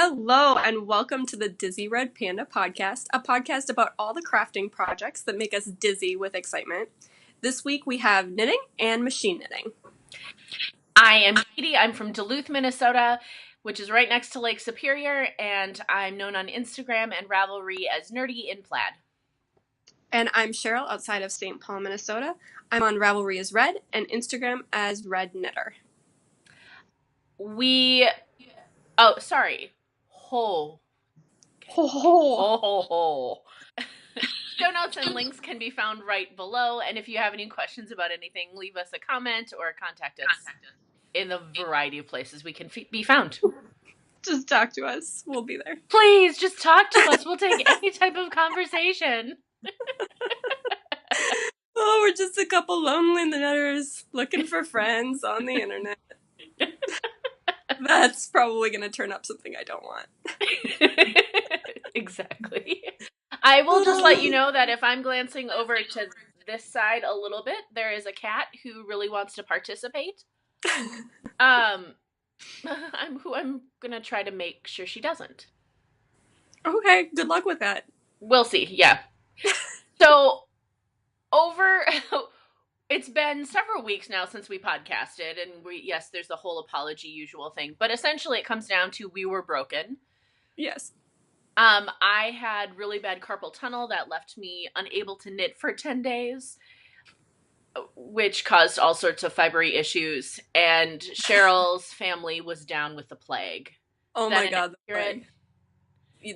Hello, and welcome to the Dizzy Red Panda podcast, a podcast about all the crafting projects that make us dizzy with excitement. This week we have knitting and machine knitting. I am Katie. I'm from Duluth, Minnesota, which is right next to Lake Superior, and I'm known on Instagram and Ravelry as Nerdy in Plaid. And I'm Cheryl, outside of St. Paul, Minnesota. I'm on Ravelry as Red and Instagram as Red Knitter. Show notes and links can be found right below, and if you have any questions about anything, leave us a comment or contact us in the variety of places we can be found. Just talk to us. We'll be there. Please, just talk to us. We'll take any type of conversation. Oh, we're just a couple lonely knitters looking for friends on the internet. That's probably going to turn up something I don't want. Exactly. I will just let you know that if I'm glancing over to this side a little bit, there is a cat who really wants to participate. I'm going to try to make sure she doesn't. Okay, good luck with that. We'll see, yeah. So, it's been several weeks now since we podcasted, and yes, there's the whole apology usual thing, but essentially it comes down to we were broken. Yes. I had really bad carpal tunnel that left me unable to knit for 10 days, which caused all sorts of fibry issues, and Cheryl's family was down with the plague. Oh my God, the plague.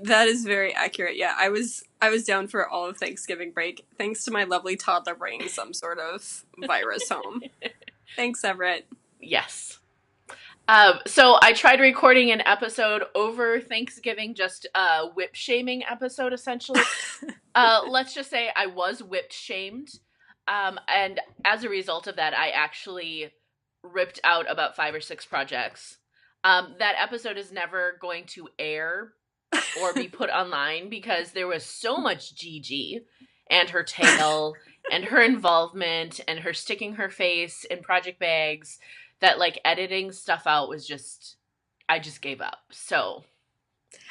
That is very accurate. Yeah, I was down for all of Thanksgiving break, thanks to my lovely toddler bringing some sort of virus home. Thanks, Everett. Yes. So I tried recording an episode over Thanksgiving, just a whip shaming episode, essentially. Let's just say I was whipped shamed. And as a result of that, I actually ripped out about 5 or 6 projects. That episode is never going to air or be put online because there was so much Gigi and her tail and her involvement and her sticking her face in project bags that, like, editing stuff out was just, I just gave up. So,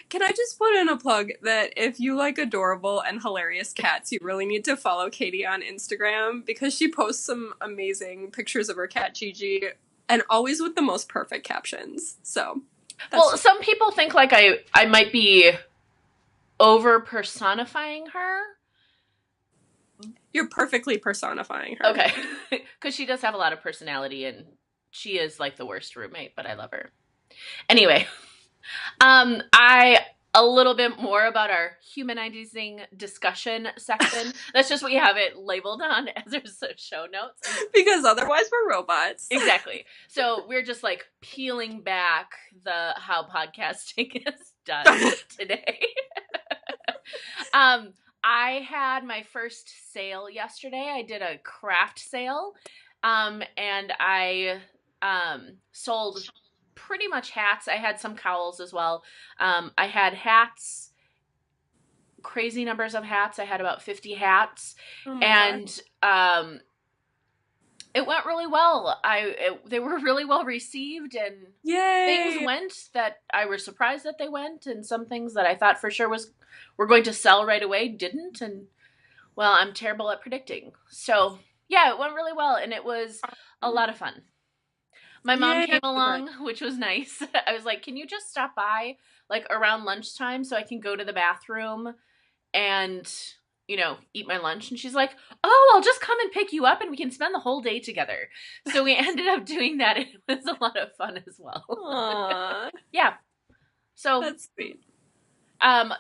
can I just put in a plug that if you like adorable and hilarious cats, you really need to follow Katie on Instagram because she posts some amazing pictures of her cat Gigi and always with the most perfect captions. So, well, some people think like I might be over personifying her. You're perfectly personifying her. Okay. Because she does have a lot of personality and she is like the worst roommate, but I love her. Anyway, a little bit more about our humanizing discussion section. That's just what we have it labeled on as our show notes. Because otherwise we're robots. Exactly. So we're just like peeling back how podcasting is done today. I had my first sale yesterday. I did a craft sale. And I sold pretty much hats. I had some cowls as well. I had hats, crazy numbers of hats. I had about 50 hats. Oh and it went really well. They were really well received, and Yay! Things went that I was surprised that they went, and some things that I thought for sure were going to sell right away didn't. And well, I'm terrible at predicting. So yeah, it went really well, and it was a lot of fun. My mom came along, which was nice. I was like, can you just stop by like around lunchtime so I can go to the bathroom and, eat my lunch? And she's like, oh, I'll just come and pick you up and we can spend the whole day together. So we ended up doing that. It was a lot of fun as well. Aww. Yeah. So that's sweet.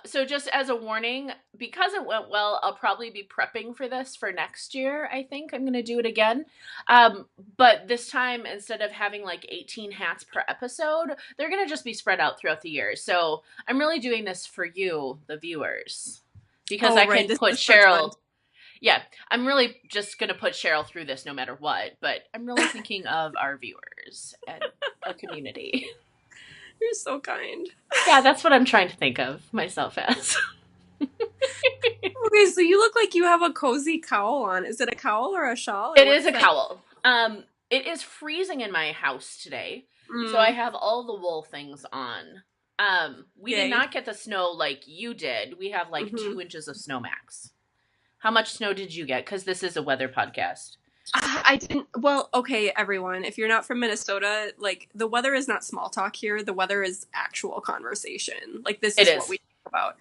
So just as a warning, because it went well, I'll probably be prepping for this for next year. I think I'm going to do it again. But this time, instead of having like 18 hats per episode, they're going to just be spread out throughout the year. So I'm really doing this for you, the viewers, because I can put Cheryl. Yeah, I'm really just going to put Cheryl through this no matter what. But I'm really thinking of our viewers and our community. You're so kind. Yeah, that's what I'm trying to think of myself as. Okay, so you look like you have a cozy cowl on. Is it a cowl or a shawl? It is a cowl. It is freezing in my house today, so I have all the wool things on. We Yay. did not get the snow like you did. We have like 2 inches of snow max. How much snow did you get? Because this is a weather podcast. I didn't. Well, okay, everyone. If you're not from Minnesota, like, the weather is not small talk here. The weather is actual conversation. Like, this is what we talk about.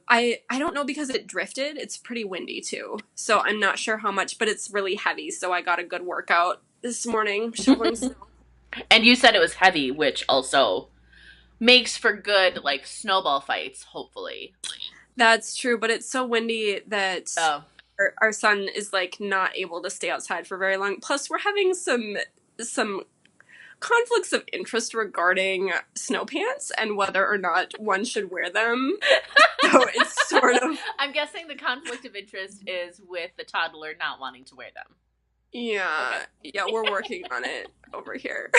I don't know, because it drifted. It's pretty windy too, so I'm not sure how much, but it's really heavy. So I got a good workout this morning shoveling snow. And you said it was heavy, which also makes for good, like, snowball fights, hopefully. That's true, but it's so windy that our son is, like, not able to stay outside for very long. Plus, we're having some conflicts of interest regarding snow pants and whether or not one should wear them. So it's sort of... I'm guessing the conflict of interest is with the toddler not wanting to wear them. Yeah. Okay. Yeah, we're working on it over here.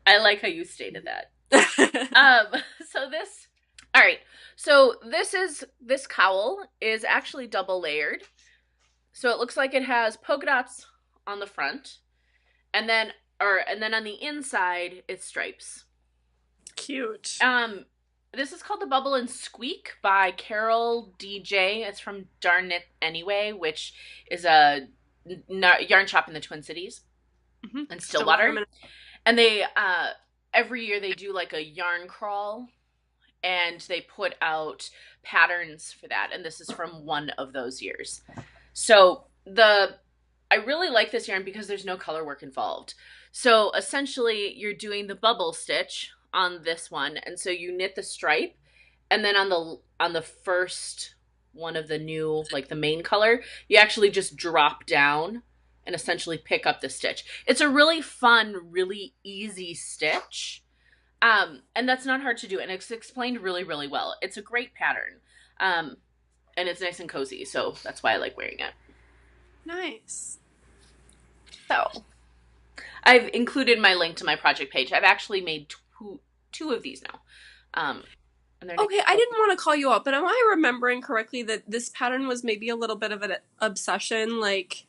I like how you stated that. So this cowl is actually double layered. So it looks like it has polka dots on the front, and then on the inside it's stripes. Cute. This is called the Bubble and Squeak by Carol DJ. It's from Darn It Anyway, which is a yarn shop in the Twin Cities in Stillwater. And they every year they do like a yarn crawl, and they put out patterns for that, and this is from one of those years. So I really like this yarn because there's no color work involved. So essentially you're doing the bubble stitch on this one, and so you knit the stripe, and then on the first one of the new, like the main color, you actually just drop down and essentially pick up the stitch. It's a really fun, really easy stitch. And that's not hard to do, and it's explained really, really well. It's a great pattern. And it's nice and cozy, so that's why I like wearing it. Nice. So, I've included my link to my project page. I've actually made two of these now. And okay, I didn't want to call you out, but am I remembering correctly that this pattern was maybe a little bit of an obsession, like,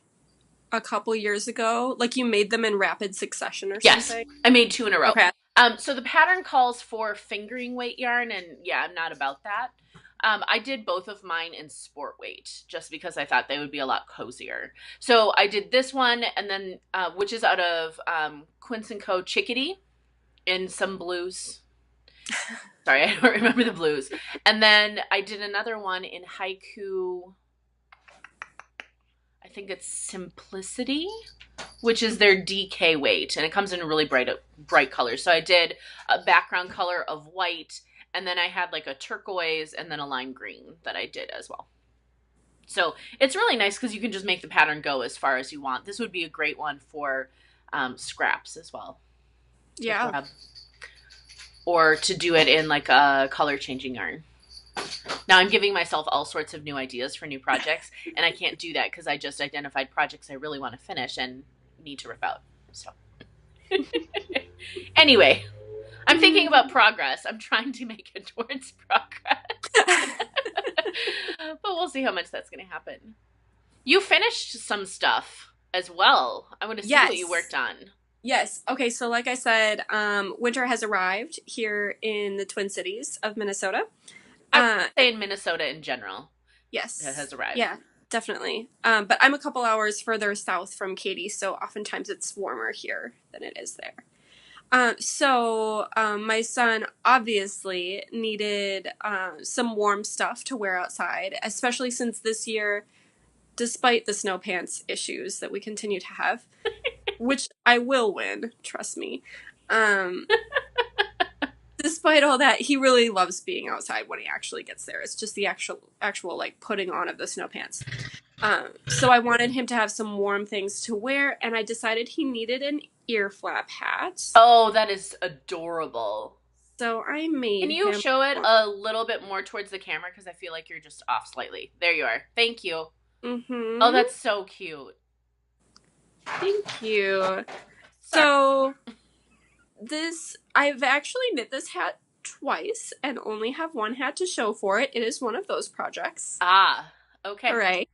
a couple years ago? Like, you made them in rapid succession or something? Yes, I made 2 in a row. Okay. So the pattern calls for fingering weight yarn, and yeah, I'm not about that. I did both of mine in sport weight, just because I thought they would be a lot cozier. So I did this one, and then, which is out of Quince & Co. Chickadee, in some blues. Sorry, I don't remember the blues. And then I did another one in Haiku, I think it's Simplicity, which is their DK weight, and it comes in really bright colors. So I did a background color of white, and then I had like a turquoise and then a lime green that I did as well. So it's really nice because you can just make the pattern go as far as you want. This would be a great one for scraps as well. Yeah. Or to do it in like a color changing yarn. Now I'm giving myself all sorts of new ideas for new projects, and I can't do that because I just identified projects I really want to finish and need to rip out. So anyway, I'm thinking about progress. I'm trying to make it towards progress. But we'll see how much that's going to happen. You finished some stuff as well. I want to see what you worked on. Yes. Okay, so like I said, winter has arrived here in the Twin Cities of Minnesota. I would say in Minnesota in general. Yes. It has arrived. Yeah, definitely. But I'm a couple hours further south from Katy, so oftentimes it's warmer here than it is there. So my son obviously needed some warm stuff to wear outside, especially since this year, despite the snow pants issues that we continue to have, which I will win, trust me. Despite all that, he really loves being outside when he actually gets there. It's just the actual like putting on of the snow pants. So I wanted him to have some warm things to wear, and I decided he needed an ear flap hat. Oh, that is adorable. So I made Can you show it a little bit more towards the camera? Because I feel like you're just off slightly. There you are. Thank you. Mm-hmm. Oh, that's so cute. Thank you. So I've actually knit this hat twice and only have one hat to show for it. It is one of those projects. Ah, okay. All right.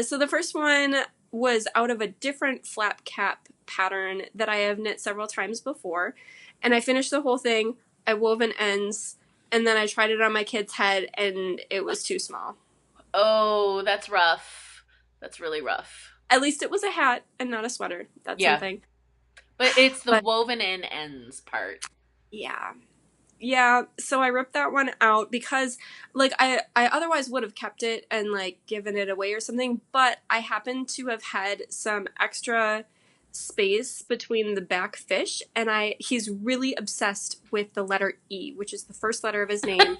So the first one, was out of a different flap cap pattern that I have knit several times before. And I finished the whole thing. I wove in ends, and then I tried it on my kid's head, and it was too small. Oh, that's rough. That's really rough. At least it was a hat and not a sweater. That's something. But it's the woven in ends part. Yeah. Yeah, so I ripped that one out because, like, I otherwise would have kept it and, like, given it away or something, but I happened to have had some extra space between the back fish, and he's really obsessed with the letter E, which is the first letter of his name.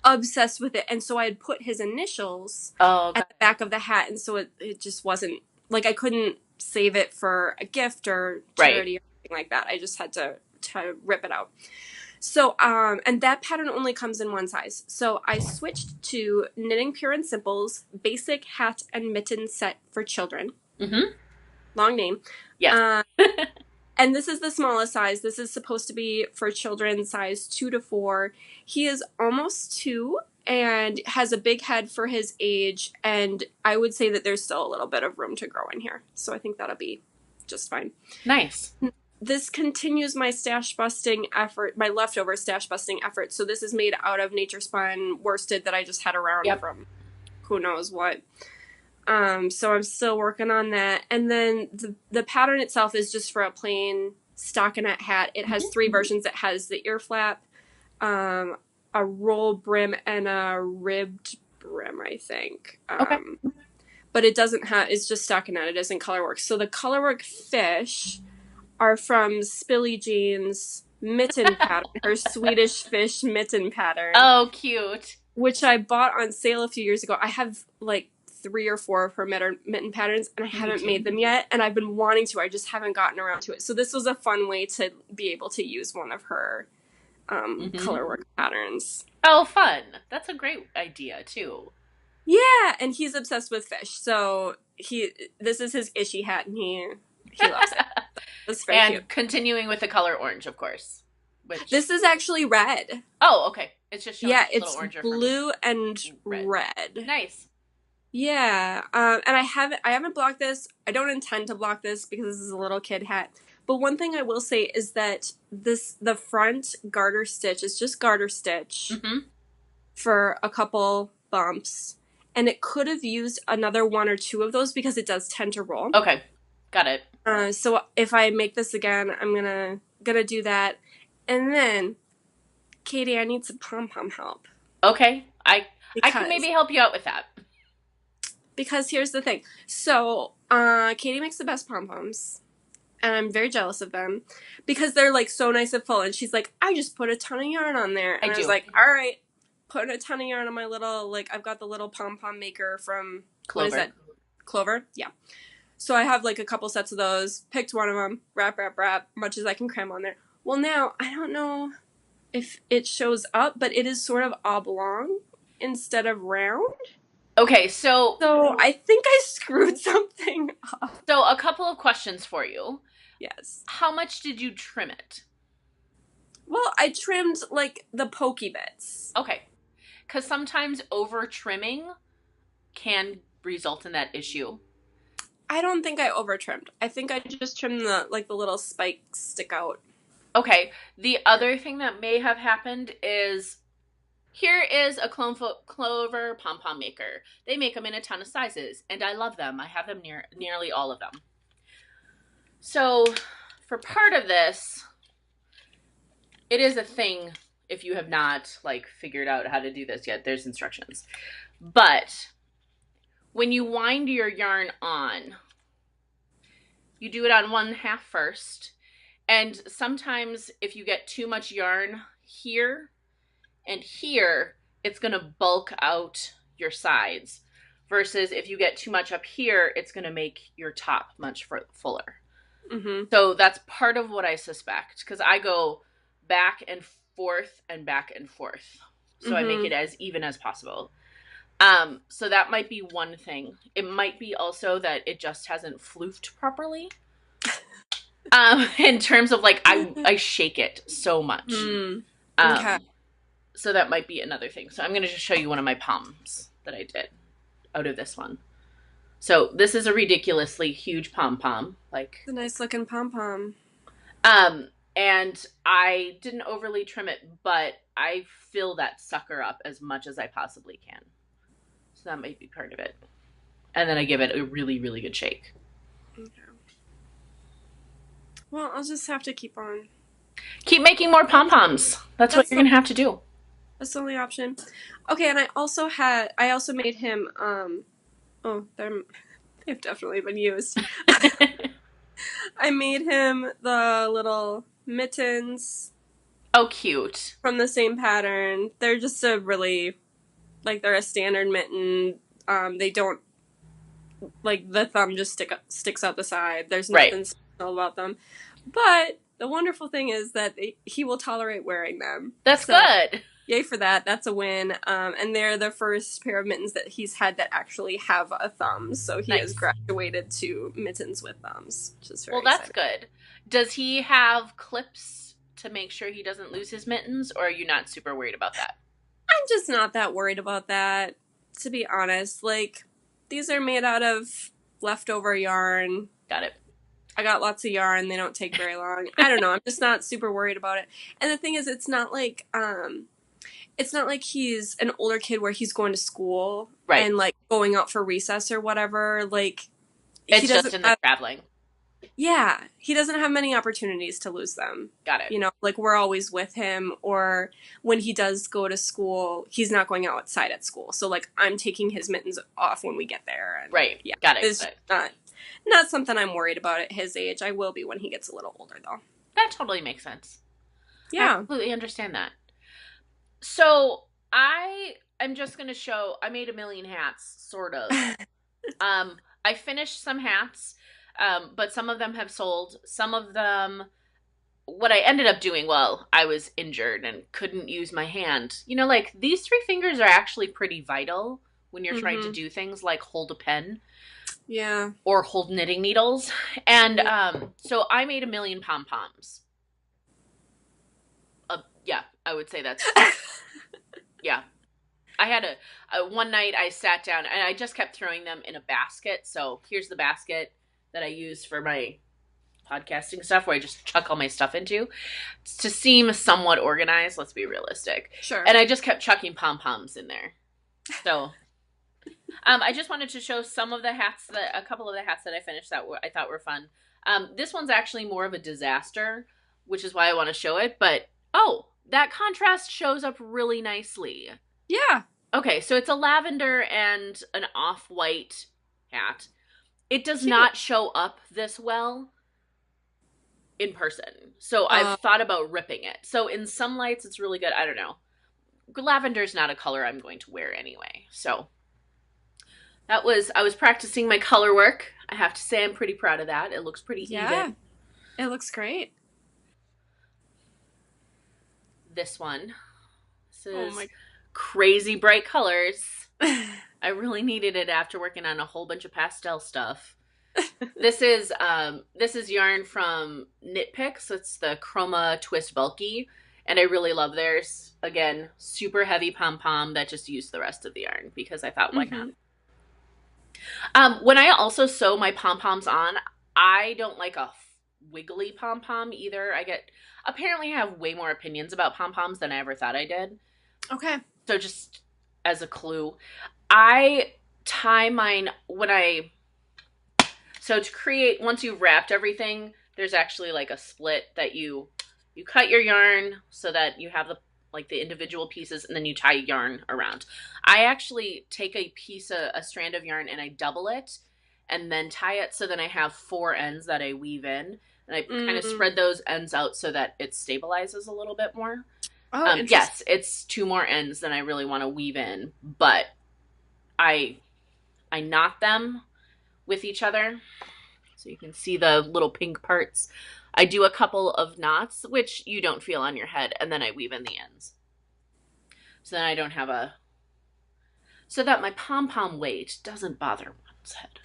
Obsessed with it, and so I had put his initials at the back of the hat, and so it just wasn't, like, I couldn't save it for a gift or charity or anything like that. I just had to rip it out. So, and that pattern only comes in one size. So I switched to Knitting Pure and Simple's basic hat and mitten set for children. Mm-hmm. Long name. Yes. And this is the smallest size. This is supposed to be for children size 2 to 4. He is almost 2 and has a big head for his age. And I would say that there's still a little bit of room to grow in here. So I think that'll be just fine. Nice. This continues my stash busting effort, my leftover stash busting effort. So this is made out of nature spun worsted that I just had around from who knows what. So I'm still working on that. And then the pattern itself is just for a plain stockinette hat. It has 3 versions. It has the ear flap, a roll brim, and a ribbed brim, I think. Okay. But it doesn't have, it's just stockinette. It isn't colorwork. So the colorwork fish are from Spilly Jean's mitten pattern, her Swedish fish mitten pattern. Oh, cute. Which I bought on sale a few years ago. I have like 3 or 4 of her mitten patterns, and I haven't made them yet, and I've been wanting to. I just haven't gotten around to it. So this was a fun way to be able to use one of her colorwork patterns. Oh, fun. That's a great idea, too. Yeah, and he's obsessed with fish. So this is his Ishy hat, and he loves it. That's very cute. Continuing with the color orange, of course. This is actually red. Oh, okay. It's just showing it's blue and red. Nice. Yeah. And I haven't blocked this. I don't intend to block this because this is a little kid hat. But one thing I will say is that the front garter stitch is just garter stitch for a couple bumps. And it could have used another 1 or 2 of those because it does tend to roll. Okay. Got it. So if I make this again, I'm gonna do that. And then, Katie, I need some pom-pom help. Okay. I can maybe help you out with that. Because here's the thing. So, Katie makes the best pom-poms. And I'm very jealous of them. Because they're, like, so nice and full. And she's like, I just put a ton of yarn on there. And I was like, all right. Putting a ton of yarn on my little, like, I've got the little pom-pom maker from... Clover. What is that? Clover? Yeah. So I have, like, a couple sets of those. Picked one of them. Wrap, much as I can cram on there. Well, now, I don't know if it shows up, but it is sort of oblong instead of round. Okay, so I think I screwed something up. So a couple of questions for you. Yes. How much did you trim it? Well, I trimmed, like, the pokey bits. Okay. Because sometimes over-trimming can result in that issue. I don't think I over-trimmed. I think I just trimmed the little spikes stick out. Okay. The other thing that may have happened is... Here is a Clover Pom Pom Maker. They make them in a ton of sizes, and I love them. I have them nearly all of them. So, for part of this, it is a thing if you have not, like, figured out how to do this yet. There's instructions. But, when you wind your yarn on, you do it on 1/2 first, and sometimes if you get too much yarn here, and here, it's going to bulk out your sides. Versus if you get too much up here, it's going to make your top much fuller. Mm-hmm. So that's part of what I suspect. Because I go back and forth and back and forth. So I make it as even as possible. So that might be one thing. It might be also that it just hasn't floofed properly. In terms of, like, I shake it so much. Okay. So that might be another thing. So I'm going to just show you one of my poms that I did out of this one. So this is a ridiculously huge pom-pom. Like, It's a nice looking pom-pom. and I didn't overly trim it, but I fill that sucker up as much as I possibly can. So that might be part of it. And then I give it a really, really good shake. Okay. Well, I'll just have to keep on. Keep making more pom-poms. That's what you're going to have to do. That's the only option. Okay, and I also made him, they've definitely been used. I made him the little mittens. Oh, cute. From the same pattern. They're just a really, they're a standard mitten. They don't, the thumb just sticks out the side. There's nothing special about them. But the wonderful thing is that he will tolerate wearing them. That's good. Yay for that. That's a win. And they're the first pair of mittens that he's had that actually have a thumb. So he has graduated to mittens with thumbs, which is very exciting. Good. Does he have clips to make sure he doesn't lose his mittens, or are you not super worried about that? I'm just not that worried about that, to be honest. These are made out of leftover yarn. Got it. I got lots of yarn. They don't take very long. I don't know. I'm just not super worried about it. And the thing is, it's not like he's an older kid where he's going to school and going out for recess or whatever. It's just in the traveling. Yeah, he doesn't have many opportunities to lose them. Got it. You know, we're always with him, or when he does go to school, he's not going outside at school. So I'm taking his mittens off when we get there. And, right. Yeah. Got it. It's not something I'm worried about at his age. I will be when he gets a little older, though. That totally makes sense. Yeah. I completely understand that. So I'm just going to show, I made a million hats, sort of. I finished some hats, but some of them have sold. Some of them, what I ended up doing, I was injured and couldn't use my hand. You know, these 3 fingers are actually pretty vital when you're trying to do things like hold a pen. Yeah. Or hold knitting needles. And so I made a million pom-poms. Yeah, I would say that's... Yeah. I had one night I sat down and I just kept throwing them in a basket. So here's the basket that I use for my podcasting stuff, where I just chuck all my stuff into. To seem somewhat organized, let's be realistic. Sure. And I just kept chucking pom-poms in there. So... I just wanted to show a couple of the hats that I finished that I thought were fun. This one's actually more of a disaster, which is why I want to show it. But, that contrast shows up really nicely. Yeah. Okay, so it's a lavender and an off-white hat. It does not show up this well in person. So I've thought about ripping it. So in some lights, it's really good. I don't know. Lavender's not a color I'm going to wear anyway, so... I was practicing my color work. I have to say I'm pretty proud of that. It looks pretty even. It looks great. This one. This is crazy bright colors. I really needed it after working on a whole bunch of pastel stuff. This is yarn from Knit Picks. It's the Chroma Twist Bulky. And I really love theirs. Again, super heavy pom-pom that just used the rest of the yarn because I thought, why not? When I also sew my pom-poms on, I don't like a wiggly pom-pom either. Apparently I have way more opinions about pom-poms than I ever thought I did. Okay. So just as a clue, I tie mine so to create, once you've wrapped everything, there's actually a split that you cut your yarn so that you have the individual pieces, and then you tie yarn around. I actually take a strand of yarn and I double it and then tie it, so then I have 4 ends that I weave in, and I kind of spread those ends out so that it stabilizes a little bit more. Yes, it's 2 more ends than I really want to weave in, but I knot them with each other so you can see the little pink parts. I do a couple of knots, which you don't feel on your head, and then I weave in the ends. So then I don't have so that my pom-pom weight doesn't bother one's head.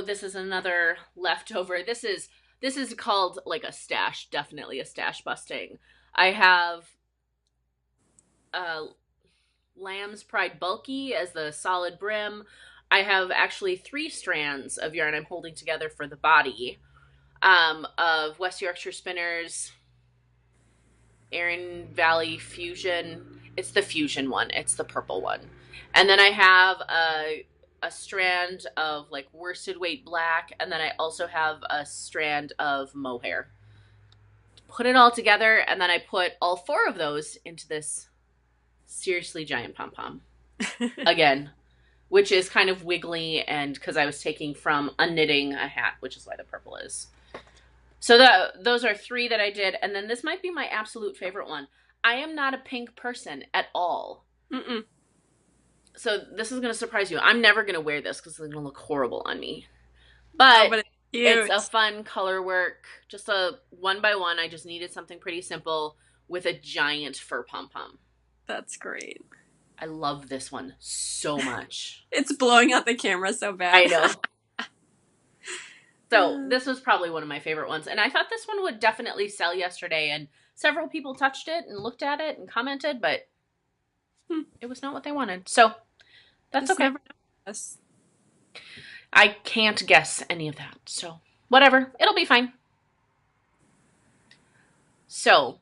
This is another leftover. This is called a stash, definitely a stash busting. I have Lamb's Pride Bulky as the solid brim. I have actually 3 strands of yarn I'm holding together for the body, of West Yorkshire Spinners Erin Valley Fusion. It's the Fusion one. It's the purple one. And then I have a strand of like worsted weight black, and then I also have a strand of mohair. Put it all together, and then I put all 4 of those into this seriously giant pom-pom. Again, which is kind of wiggly, and because I was taking from unknitting a hat, which is why the purple is. So those are 3 that I did, and then this might be my absolute favorite one. I am not a pink person at all. Mm-mm. So this is going to surprise you. I'm never going to wear this because it's going to look horrible on me. But it's a fun color work. Just a 1x1. I just needed something pretty simple with a giant fur pom-pom. That's great. I love this one so much. It's blowing out the camera so bad. I know. So this was probably one of my favorite ones. And I thought this one would definitely sell yesterday. And several people touched it and looked at it and commented, but it was not what they wanted. So that's okay. I can't guess any of that. So whatever. It'll be fine. So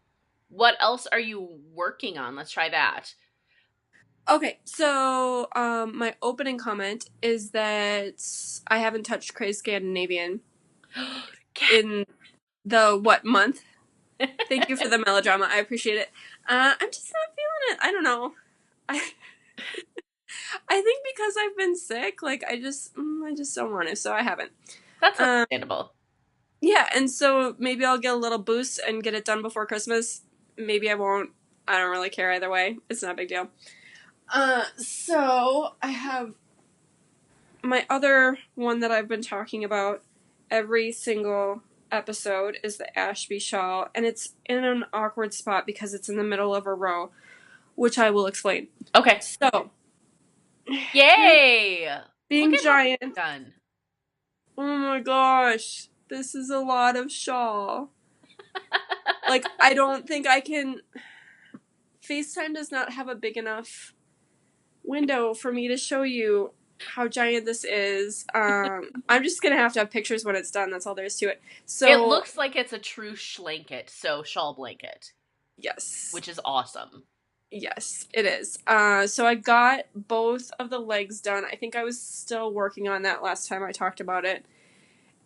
what else are you working on? Let's try that. Okay, so my opening comment is that I haven't touched Crazy Scandinavian in the, month? Thank you for the melodrama. I appreciate it. I'm just not feeling it. I don't know. I think because I've been sick, like, I just don't want to, so I haven't. That's understandable. Yeah, and so maybe I'll get a little boost and get it done before Christmas. Maybe I won't. I don't really care either way. It's not a big deal. So I have my other one that I've been talking about every single episode is the Ashby shawl, and it's in an awkward spot because it's in the middle of a row, which I will explain. Okay. So, yay! Being giant. Done. Oh my gosh, this is a lot of shawl. Like, I don't think I can. FaceTime does not have a big enough window for me to show you how giant this is. I'm just gonna have to have pictures when it's done. That's all there is to it. So it looks like it's a true schlanket, so shawl blanket. Yes, which is awesome. Yes, it is. So I got both of the legs done. I think I was still working on that last time I talked about it.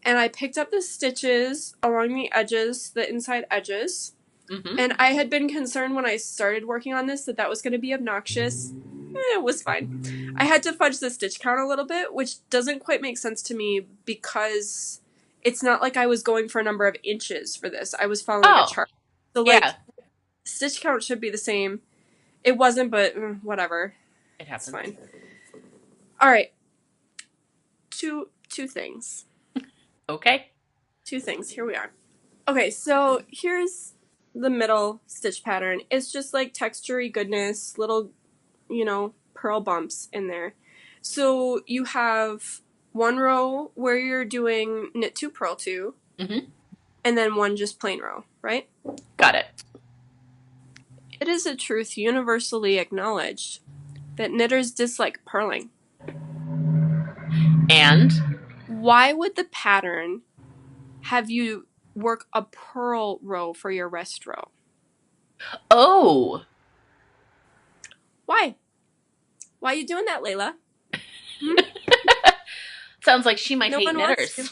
And I picked up the stitches along the edges, the inside edges. Mm-hmm. And I had been concerned when I started working on this that was going to be obnoxious. It was fine. I had to fudge the stitch count a little bit, which doesn't quite make sense to me because it's not like I was going for a number of inches for this. I was following a chart. So, stitch count should be the same. It wasn't, but whatever. It happens. It's fine. All right. Two things. Okay. 2 things. Here we are. Okay, so here's the middle stitch pattern. It's just like textury goodness, little, pearl bumps in there. So you have one row where you're doing knit 2, purl 2, and then one just plain row, right? Got it. It is a truth universally acknowledged that knitters dislike purling. And? Why would the pattern have you work a purl row for your rest row? Oh. Why? Why are you doing that, Layla? Sounds like she might hate knitters.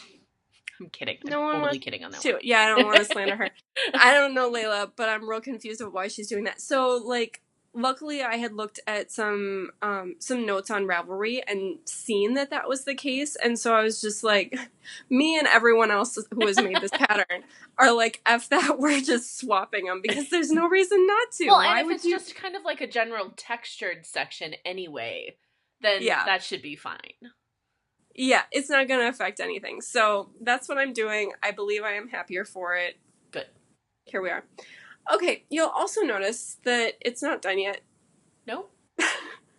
I'm kidding. I'm totally kidding on that one. Yeah, I don't want to slander her. I don't know Layla, but I'm real confused of why she's doing that. So, luckily I had looked at some notes on Ravelry and seen that was the case, and so I was just like, me and everyone else who has made this pattern are like, F that, we're just swapping them, because there's no reason not to. Well, and if it's just kind of like a general textured section anyway, then that should be fine. Yeah, it's not going to affect anything. So that's what I'm doing. I believe I am happier for it. Good. Here we are. Okay, you'll also notice that it's not done yet. No.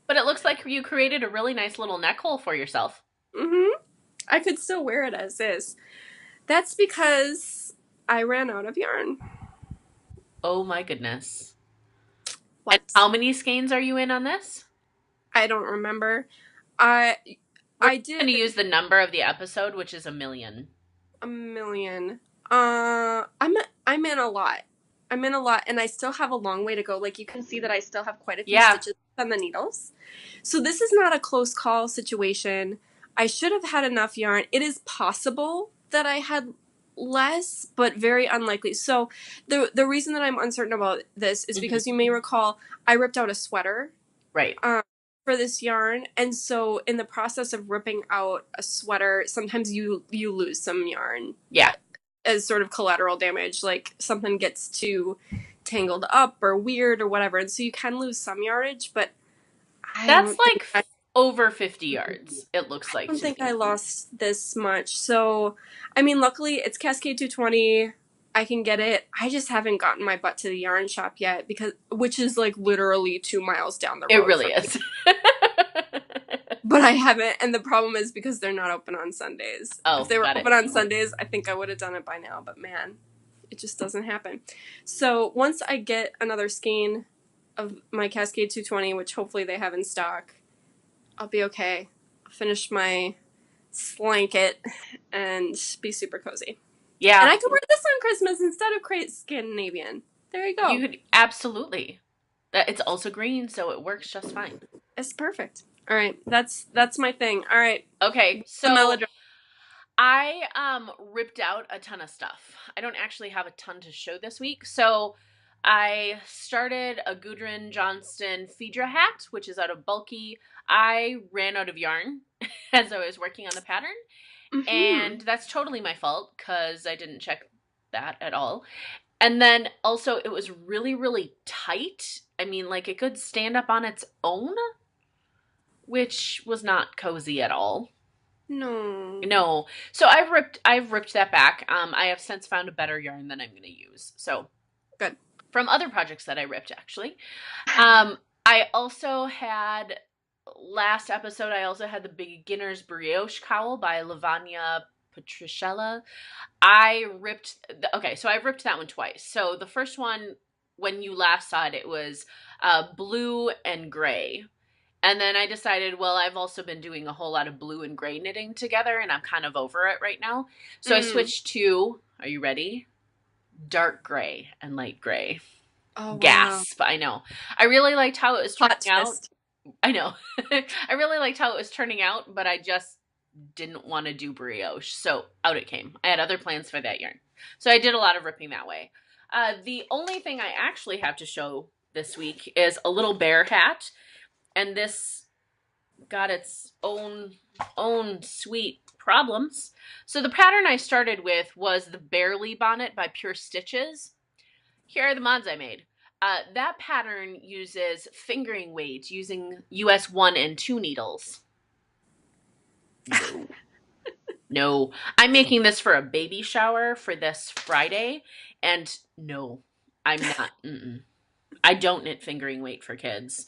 But it looks like you created a really nice little neck hole for yourself. Mm-hmm. I could still wear it as is. That's because I ran out of yarn. Oh my goodness. What? And how many skeins are you in on this? I don't remember. I did. I'm going to use the number of the episode, which is 1,000,000. 1,000,000. I'm in a lot. I'm in a lot, and I still have a long way to go. Like, you can see that I still have quite a few stitches on the needles. So this is not a close call situation. I should have had enough yarn. It is possible that I had less, but very unlikely. So the reason that I'm uncertain about this is because you may recall I ripped out a sweater. Right. For this yarn, and so in the process of ripping out a sweater, sometimes you lose some yarn. Yeah. As sort of collateral damage, like something gets too tangled up or weird or whatever, and so you can lose some yardage, but that's like over 50 yards, it looks like. I don't think I lost this much. So, I mean, luckily it's Cascade 220. I can get it. I just haven't gotten my butt to the yarn shop yet, which is like literally 2 miles down the road. It really is. But I haven't, and the problem is because they're not open on Sundays. Oh, if they were open on Sundays, I think I would have done it by now, but man, it just doesn't happen. So once I get another skein of my Cascade 220, which hopefully they have in stock, I'll be okay. I'll finish my blanket and be super cozy. Yeah. And I could wear this on Christmas instead of Scandinavian. There you go. You could, absolutely. It's also green, so it works just fine. It's perfect. All right, that's my thing. All right. Okay, so I ripped out a ton of stuff. I don't actually have a ton to show this week, so I started a Gudrun Johnston Phaedra hat, which is out of Bulky. I ran out of yarn as I was working on the pattern, and that's totally my fault because I didn't check that at all. And then also it was really, really tight. I mean, like it could stand up on its own, which was not cozy at all. No. So I've ripped that back. I have since found a better yarn that I'm going to use. So good. From other projects that I ripped, actually. I also had last episode. I also had the Beginner's Brioche Cowl by Lavanya Patriciella. I've ripped that one twice. So the first one, when you last saw it, it was blue and gray. And then I decided, well, I've also been doing a whole lot of blue and gray knitting together, and I'm kind of over it right now. So I switched to, are you ready? Dark gray and light gray. Oh, Gasp. Wow. I know. I really liked how it was turning out. I know. I really liked how it was turning out, but I just didn't want to do brioche. So out it came. I had other plans for that yarn. So I did a lot of ripping that way. The only thing I actually have to show this week is a little bear hat. And this got its own sweet problems. So the pattern I started with was the Barely Bonnet by Pure Stitches. Here are the mods I made. That pattern uses fingering weight using US 1 and 2 needles. No. I'm making this for a baby shower for this Friday. And no, I'm not. I don't knit fingering weight for kids.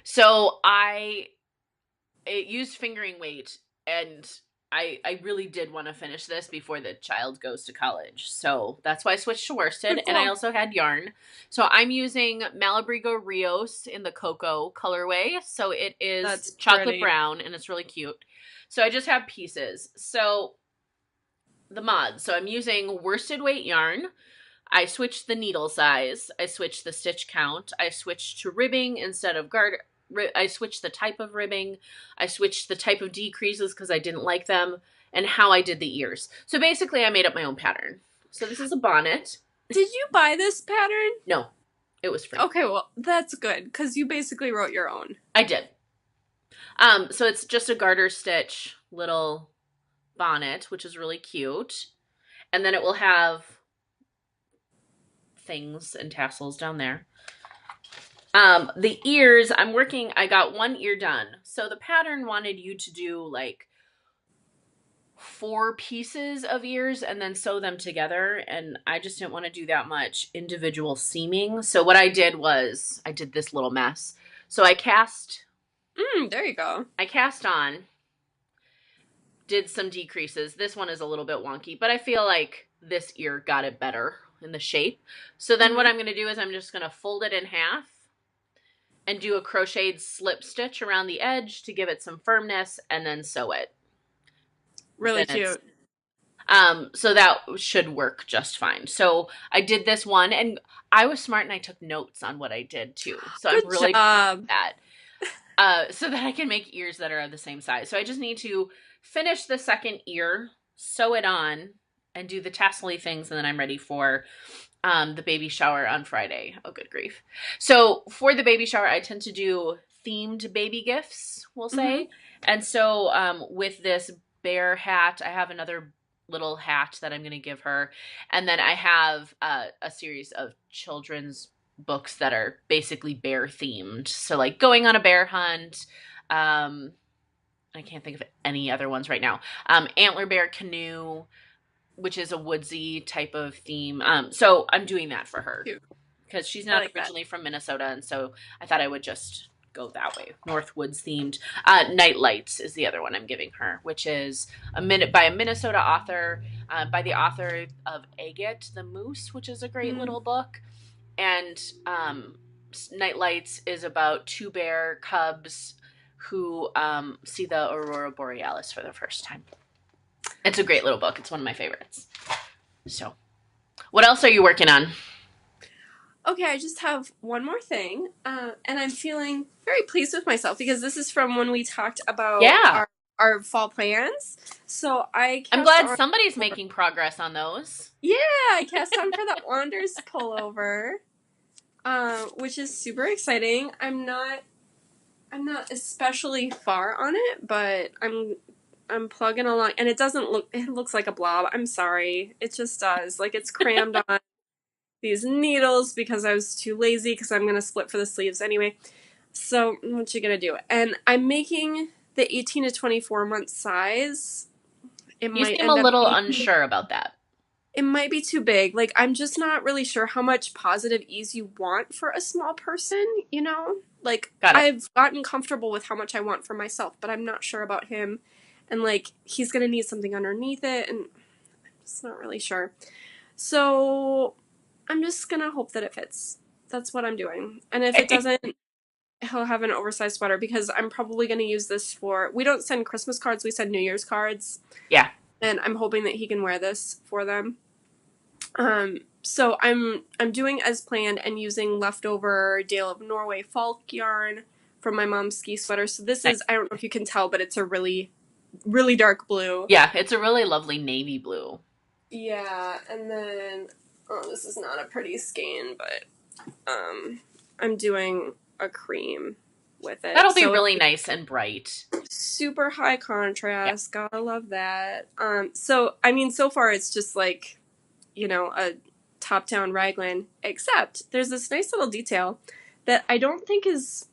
So it used fingering weight, and I really did want to finish this before the child goes to college. So that's why I switched to worsted, cool. And I also had yarn. So I'm using Malabrigo Rios in the Cocoa colorway. So it is chocolate brown, and it's really cute. So I just have pieces. So the mods. So I'm using worsted weight yarn. I switched the needle size. I switched the stitch count. I switched to ribbing instead of garter. I switched the type of ribbing. I switched the type of decreases because I didn't like them, and how I did the ears. So basically I made up my own pattern. So this is a bonnet. Did you buy this pattern? No, it was free. Okay, well, that's good because you basically wrote your own. I did. So it's just a garter stitch little bonnet, which is really cute. And then it will have things and tassels down there. The ears, I got one ear done. So the pattern wanted you to do like 4 pieces of ears and then sew them together. And I just didn't want to do that much individual seaming. So what I did was I did this little mess. So I cast. There you go. I cast on, did some decreases. This one is a little bit wonky, but I feel like this ear got it better in the shape. So then what I'm going to do is I'm just going to fold it in half and do a crocheted slip stitch around the edge to give it some firmness, and then sew it. Really cute. So that should work just fine. So I did this one, and I was smart and I took notes on what I did too. So Good I'm really job. proud of that. So that I can make ears that are of the same size. So I just need to finish the second ear, sew it on, and do the tassel-y things, and then I'm ready for the baby shower on Friday. Oh, good grief. So for the baby shower, I tend to do themed baby gifts, we'll say. Mm-hmm. And so with this bear hat, I have another little hat that I'm going to give her. And then I have a series of children's books that are basically bear themed. So like Going on a Bear Hunt. I can't think of any other ones right now. Antler Bear Canoe, which is a woodsy type of theme. So I'm doing that for her because she's not originally from Minnesota. And so I thought I would just go that way. Northwoods themed. Night Lights is the other one I'm giving her, which is by a Minnesota author, by the author of Agate the Moose, which is a great little book. And Night Lights is about two bear cubs who see the Aurora Borealis for the first time. It's a great little book. It's one of my favorites. So, what else are you working on? Okay, I just have one more thing, and I'm feeling very pleased with myself because this is from when we talked about our fall plans. So I'm glad somebody's making progress on those. Yeah, I cast on for the Wanders pullover, which is super exciting. I'm not especially far on it, but I'm plugging along, and it looks like a blob. I'm sorry. It just does. Like, it's crammed on these needles because I was too lazy because I'm going to split for the sleeves anyway. So, what you going to do? And I'm making the 18 to 24 month size. You seem a little unsure about that. It might be too big. Like, I'm just not really sure how much positive ease you want for a small person, you know? Like, I've gotten comfortable with how much I want for myself, but I'm not sure about him. And, like, he's going to need something underneath it, and I'm just not really sure. So, I'm just going to hope that it fits. That's what I'm doing. And if it doesn't, he'll have an oversized sweater, because I'm probably going to use this for... We don't send Christmas cards, we send New Year's cards. Yeah. And I'm hoping that he can wear this for them. So I'm doing as planned and using leftover Dale of Norway Falk yarn from my mom's ski sweater. So this is, I don't know if you can tell, but it's a really, really dark blue. Yeah, it's a really lovely navy blue. Yeah, and then, this is not a pretty skein, but I'm doing a cream with it. That'll be really nice and bright. Super high contrast. Yeah. Gotta love that. So, I mean, so far it's just like, you know, a top-down raglan, except there's this nice little detail that I don't think is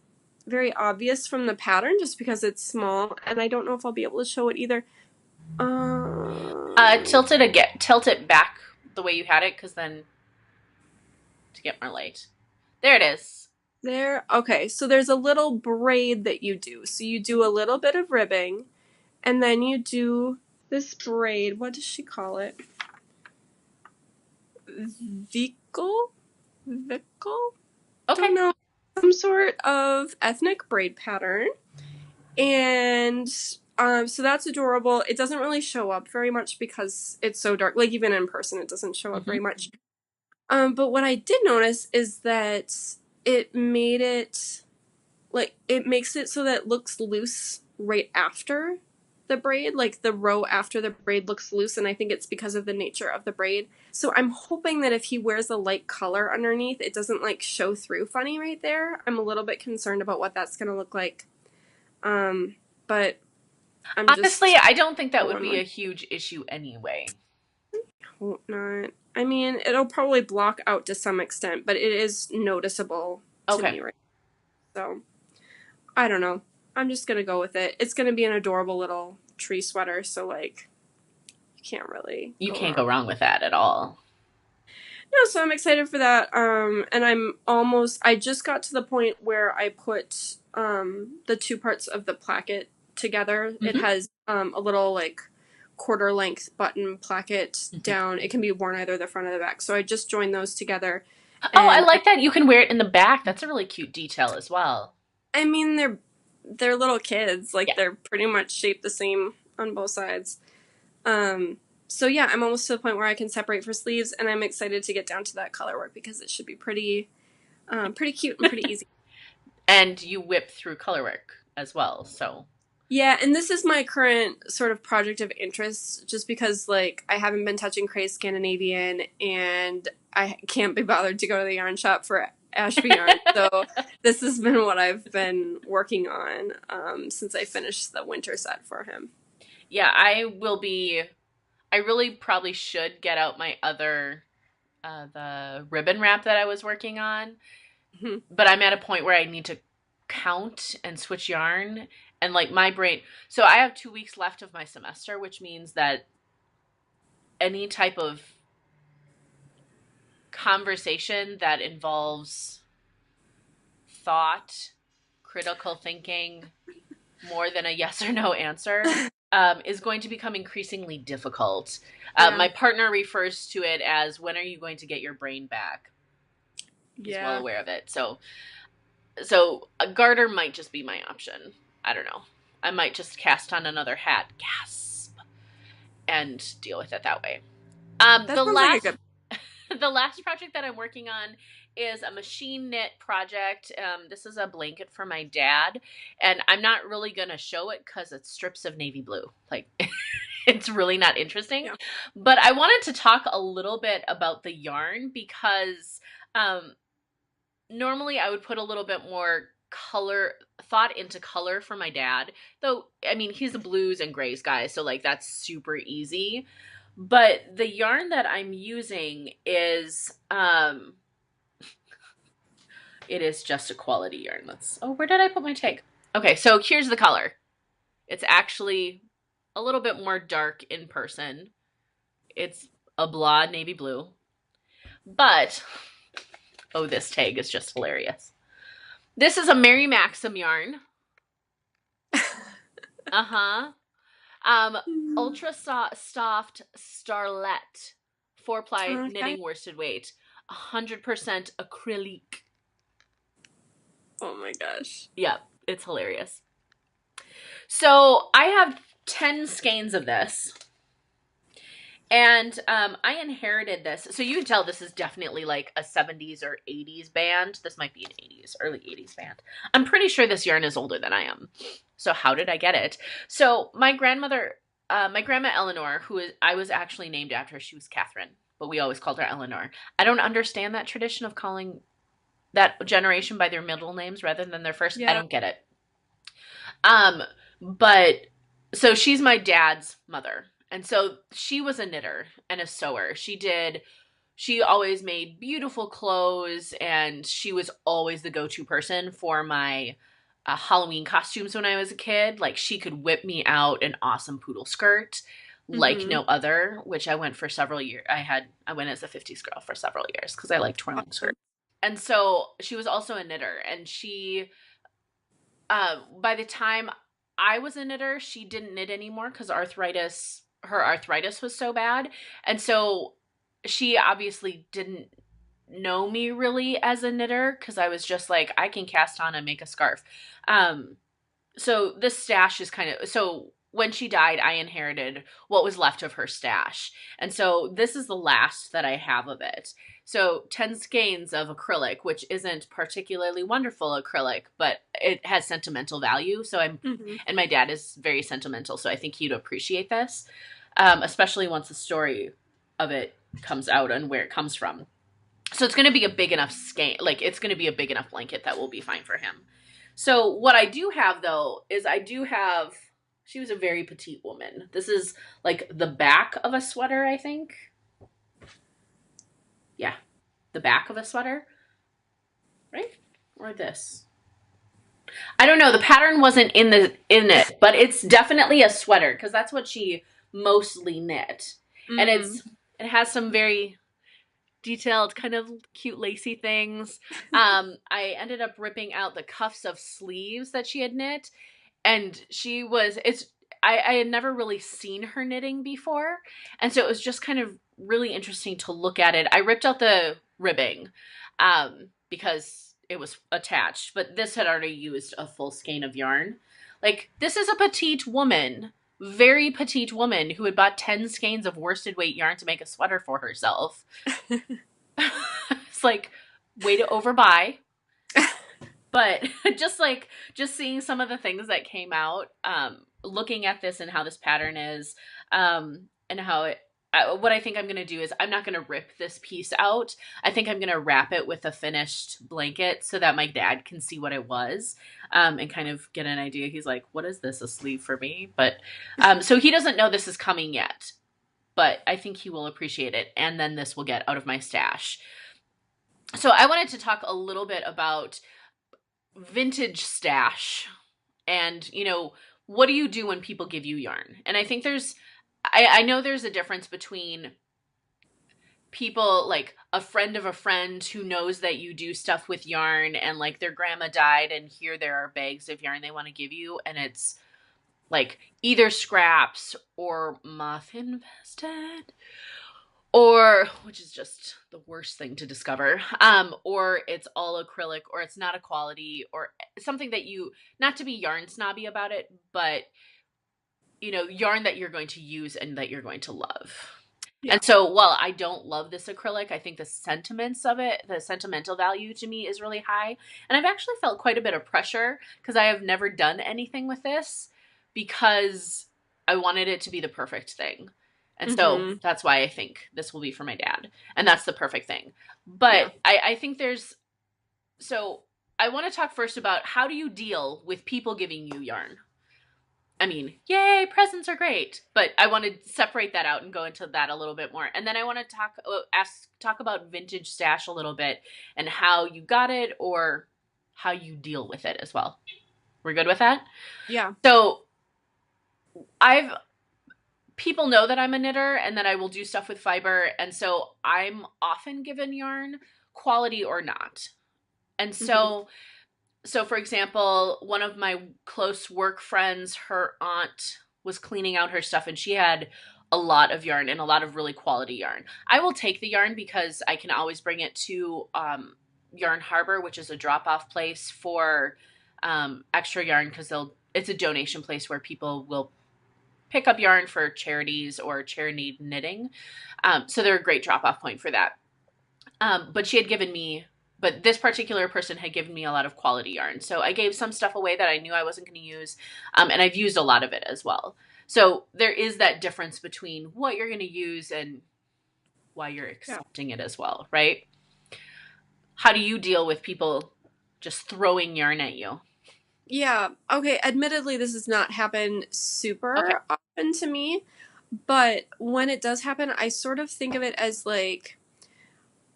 very obvious from the pattern just because it's small, and I don't know if I'll be able to show it either. Tilt it back the way you had it, because then to get more light. There it is. There. Okay, so there's a little braid that you do. So you do a little bit of ribbing, and then you do this braid. What does she call it? Vickle? Okay. Don't know. Some sort of ethnic braid pattern. And so that's adorable. It doesn't really show up very much because it's so dark. Like, even in person, it doesn't show up very much. But what I did notice is that it made it, like, it makes it so that it looks loose right after the braid. Like, the row after the braid looks loose, and I think it's because of the nature of the braid. So I'm hoping that if he wears a light color underneath, it doesn't, like, show through funny right there. I'm a little bit concerned about what that's going to look like. But honestly, I don't think that would be a huge issue anyway. I hope not. I mean, it'll probably block out to some extent, but it is noticeable to me right now. So, I don't know. I'm just going to go with it. It's going to be an adorable little tree sweater, so, like, you can't really... You can't go wrong with that at all. No, so I'm excited for that. And I just got to the point where I put the two parts of the placket together. Mm-hmm. It has a little, like, quarter-length button placket down. It can be worn either the front or the back. So I just joined those together. Oh, I like that. You can wear it in the back. That's a really cute detail as well. I mean, they're little kids. Like, Yeah. they're pretty much shaped the same on both sides. So yeah, I'm almost to the point where I can separate for sleeves, and I'm excited to get down to that color work because it should be pretty cute and pretty easy. And you whip through color work as well, so. Yeah, and this is my current sort of project of interest, just because, like, I haven't been touching Cray Scandinavian, and I can't be bothered to go to the yarn shop for Ashby yarn. So this has been what I've been working on since I finished the winter set for him. Yeah, I really probably should get out my other, the ribbon wrap that I was working on. Mm-hmm. But I'm at a point where I need to count and switch yarn. And like my brain, so I have 2 weeks left of my semester, which means that any type of conversation that involves thought, critical thinking, more than a yes or no answer, is going to become increasingly difficult. My partner refers to it as, when are you going to get your brain back? He's well aware of it. So a garter might just be my option. I don't know. I might just cast on another hat, gasp, and deal with it that way. The last project that I'm working on is a machine knit project. This is a blanket for my dad, and I'm not really going to show it because it's strips of navy blue. Like, it's really not interesting. Yeah. But I wanted to talk a little bit about the yarn because normally I would put a little bit more thought into color for my dad, though. I mean, he's a blues and grays guy, so like that's super easy. But the yarn that I'm using is it is just a quality yarn. Where did I put my tag? Okay, so here's the color. It's actually a little bit more dark in person. It's a blonde navy blue. But this tag is just hilarious. This is a Mary Maxim yarn. Ultra soft starlet 4-ply knitting worsted weight, 100% acrylic. Oh my gosh. Yep, it's hilarious. So I have 10 skeins of this. And I inherited this. So you can tell this is definitely like a 70s or 80s band. This might be an early 80s band. I'm pretty sure this yarn is older than I am. So how did I get it? So my grandma Eleanor, I was actually named after, she was Catherine, but we always called her Eleanor. I don't understand that tradition of calling that generation by their middle names rather than their first. Yeah. I don't get it. But so she's my dad's mother. And so she was a knitter and a sewer. She always made beautiful clothes, and she was always the go-to person for my Halloween costumes when I was a kid. Like, she could whip me out an awesome poodle skirt like no other, which I went for several years. I went as a 50s girl for several years because I like twirling skirts. And so she was also a knitter, and she, by the time I was a knitter, she didn't knit anymore because her arthritis was so bad. And so she obviously didn't know me really as a knitter because I was just like, I can cast on and make a scarf. So this stash is so when she died, I inherited what was left of her stash. And so this is the last that I have of it. So 10 skeins of acrylic, which isn't particularly wonderful acrylic, but it has sentimental value. So and my dad is very sentimental, so I think he'd appreciate this, especially once the story of it comes out and where it comes from. So it's going to be a big enough skein, like it's going to be a big enough blanket that will be fine for him. So what I do have though is she was a very petite woman. This is like the back of a sweater, I think. Yeah, the back of a sweater, right? Or this. I don't know. The pattern wasn't in it, but it's definitely a sweater because that's what she mostly knit. And it has some very detailed, kind of cute lacy things. I ended up ripping out the cuffs of sleeves that she had knit, and I had never really seen her knitting before, and so it was just kind of really interesting to look at it. I ripped out the ribbing because it was attached, but this had already used a full skein of yarn. Like, this is a petite woman, very petite woman who had bought 10 skeins of worsted weight yarn to make a sweater for herself. It's like, way to overbuy. But just seeing some of the things that came out, looking at this and how this pattern is, and how it, what I think I'm going to do is I'm not going to rip this piece out. I think I'm going to wrap it with a finished blanket so that my dad can see what it was, and kind of get an idea. He's like, what is this, a sleeve for me? But, so he doesn't know this is coming yet, but I think he will appreciate it. And then this will get out of my stash. So I wanted to talk a little bit about vintage stash and, you know, what do you do when people give you yarn? And I think I know there's a difference between people, like a friend of a friend who knows that you do stuff with yarn and like their grandma died and here there are bags of yarn they want to give you, and it's like either scraps or moth infested, or, which is just the worst thing to discover, or it's all acrylic, or it's not a quality, or something that you, not to be yarn snobby about it, but, you know, yarn that you're going to use and that you're going to love. Yeah. And so while I don't love this acrylic, I think the sentiments of it, the sentimental value to me is really high. And I've actually felt quite a bit of pressure because I have never done anything with this because I wanted it to be the perfect thing. And so that's why I think this will be for my dad. And that's the perfect thing. But yeah. I think so I want to talk first about how do you deal with people giving you yarn? I mean, yay, presents are great. But I want to separate that out and go into that a little bit more. And then I want to talk about vintage stash a little bit and how you got it or how you deal with it as well. We're good with that? Yeah. So people know that I'm a knitter and that I will do stuff with fiber. And so I'm often given yarn, quality or not. And so, for example, one of my close work friends, her aunt was cleaning out her stuff and she had a lot of yarn and a lot of really quality yarn. I will take the yarn because I can always bring it to Yarn Harbor, which is a drop-off place for extra yarn because it's a donation place where people will pick up yarn for charities or charity knitting. So they're a great drop-off point for that. But this particular person had given me a lot of quality yarn. So I gave some stuff away that I knew I wasn't going to use. And I've used a lot of it as well. So there is that difference between what you're going to use and why you're accepting it as well, right? How do you deal with people just throwing yarn at you? Yeah. Okay. Admittedly, this has not happened super often to me, but when it does happen, I sort of think of it as like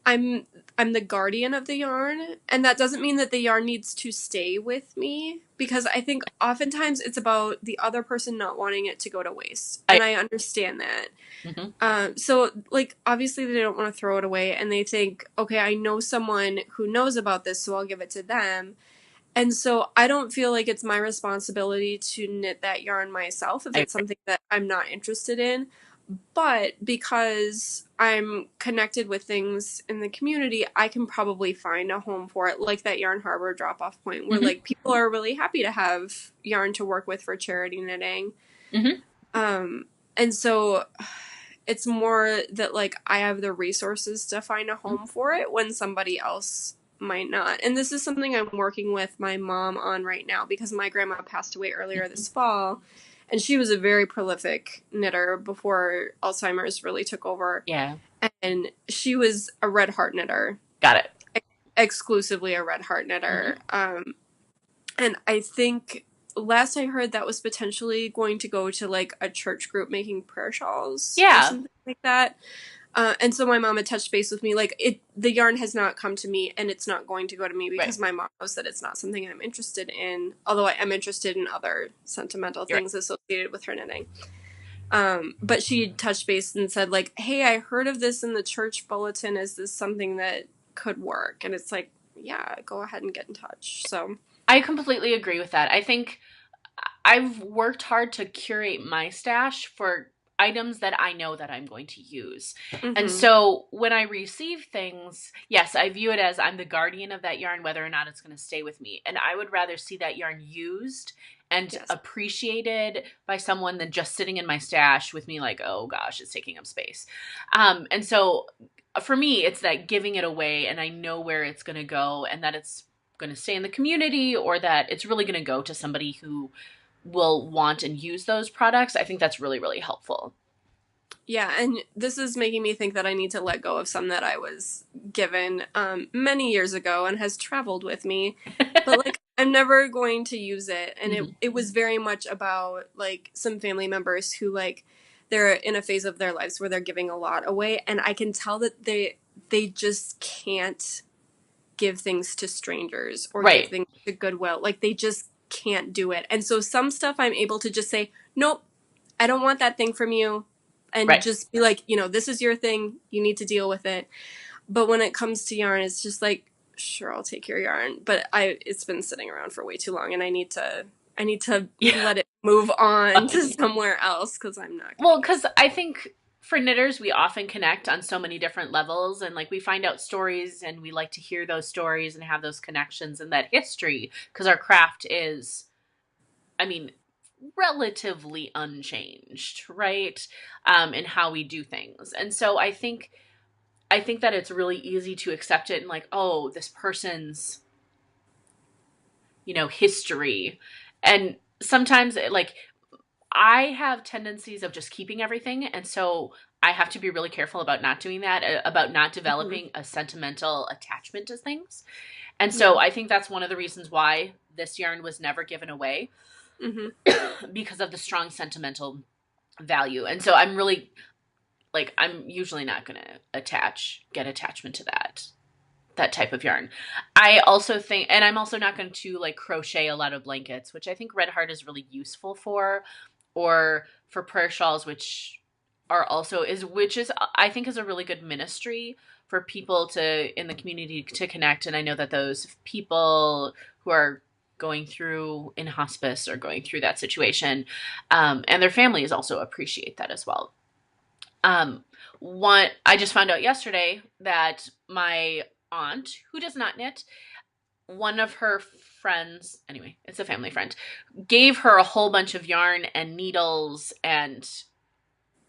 I'm the guardian of the yarn, and that doesn't mean that the yarn needs to stay with me because I think oftentimes it's about the other person not wanting it to go to waste, and I understand that. So like obviously they don't want to throw it away, and they think, okay, I know someone who knows about this, so I'll give it to them. And so I don't feel like it's my responsibility to knit that yarn myself if it's something that I'm not interested in. But because I'm connected with things in the community, I can probably find a home for it, like that Yarn Harbor drop-off point where like people are really happy to have yarn to work with for charity knitting. And so it's more that like I have the resources to find a home for it when somebody else might not. And this is something I'm working with my mom on right now because my grandma passed away earlier this fall. And she was a very prolific knitter before Alzheimer's really took over. Yeah. And she was a red heart knitter. Got it. Exclusively a red heart knitter. And I think last I heard that was potentially going to go to like a church group making prayer shawls. Yeah. Or something like that. And so my mom had touched base with me, like the yarn has not come to me and it's not going to go to me because my mom knows that it's not something I'm interested in, although I am interested in other sentimental things associated with her knitting. But she touched base and said like, hey, I heard of this in the church bulletin. Is this something that could work? And it's like, yeah, go ahead and get in touch. So I completely agree with that. I think I've worked hard to curate my stash for items that I know that I'm going to use. Mm-hmm. And so when I receive things, yes, I view it as I'm the guardian of that yarn, whether or not it's going to stay with me. And I would rather see that yarn used and appreciated by someone than just sitting in my stash with me like, oh gosh, it's taking up space. And so for me, it's that giving it away and I know where it's going to go and that it's going to stay in the community or that it's really going to go to somebody who will want and use those products. I think that's really, really helpful. Yeah, and this is making me think that I need to let go of some that I was given many years ago and has traveled with me. But like, I'm never going to use it. And it was very much about like some family members who like, they're in a phase of their lives where they're giving a lot away. And I can tell that they just can't give things to strangers or give things to Goodwill. Like they just can't do it. And so some stuff I'm able to just say, nope, I don't want that thing from you. And just be like, you know, this is your thing. You need to deal with it. But when it comes to yarn, it's just like, sure, I'll take your yarn. But it's been sitting around for way too long and I need to let it move on to somewhere else because I'm not. Well, because I think for knitters, we often connect on so many different levels and like we find out stories and we like to hear those stories and have those connections and that history because our craft is, I mean, relatively unchanged, right? In how we do things. And so I think that it's really easy to accept it and like, oh, this person's, you know, history. And sometimes like I have tendencies of just keeping everything. And so I have to be really careful about not doing that, about not developing a sentimental attachment to things. And so I think that's one of the reasons why this yarn was never given away because of the strong sentimental value. And so I'm really like, I'm usually not going to get attachment to that type of yarn. I also think, and I'm also not going to like crochet a lot of blankets, which I think Red Heart is really useful for, or for prayer shawls, which I think is a really good ministry for people in the community to connect. And I know that those people who are going through in hospice or going through that situation, and their families also appreciate that as well. I just found out yesterday that my aunt, who does not knit, one of her friends, anyway, it's a family friend, gave her a whole bunch of yarn and needles, and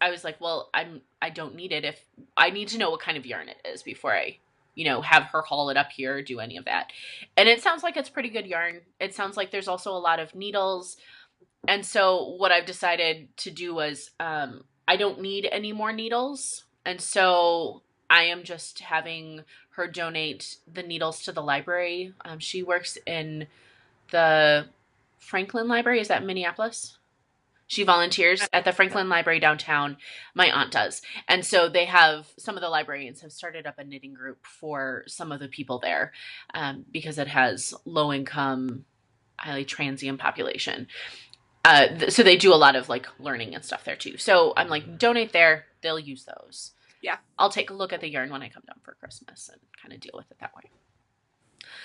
I was like, well, I don't need it. If I need to know what kind of yarn it is before I, you know, have her haul it up here or do any of that. And it sounds like it's pretty good yarn. It sounds like there's also a lot of needles. And so what I've decided to do was, I don't need any more needles. And so I am just having her donate the needles to the library. She works in the Franklin Library. Is that in Minneapolis? She volunteers at the Franklin Library downtown. My aunt does. And so some of the librarians have started up a knitting group for some of the people there because it has low income, highly transient population. So they do a lot of like learning and stuff there too. So I'm like, donate there. They'll use those. Yeah. I'll take a look at the yarn when I come down for Christmas and kind of deal with it that way.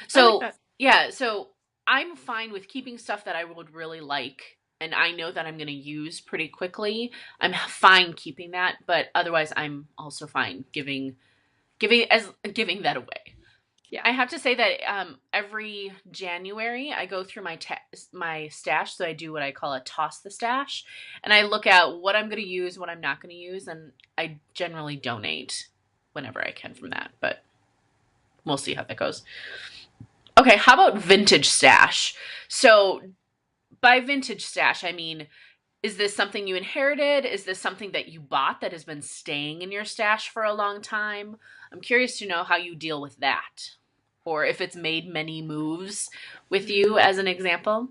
So so I'm fine with keeping stuff that I would really like. And I know that I'm going to use pretty quickly. I'm fine keeping that, but otherwise I'm also fine giving that away. Yeah, I have to say that every January I go through my stash. So I do what I call a toss the stash, and I look at what I'm going to use, what I'm not going to use, and I generally donate whenever I can from that. But we'll see how that goes. Okay, how about vintage stash? So by vintage stash, I mean, is this something you inherited? Is this something that you bought that has been staying in your stash for a long time? I'm curious to know how you deal with that, or if it's made many moves with you as an example.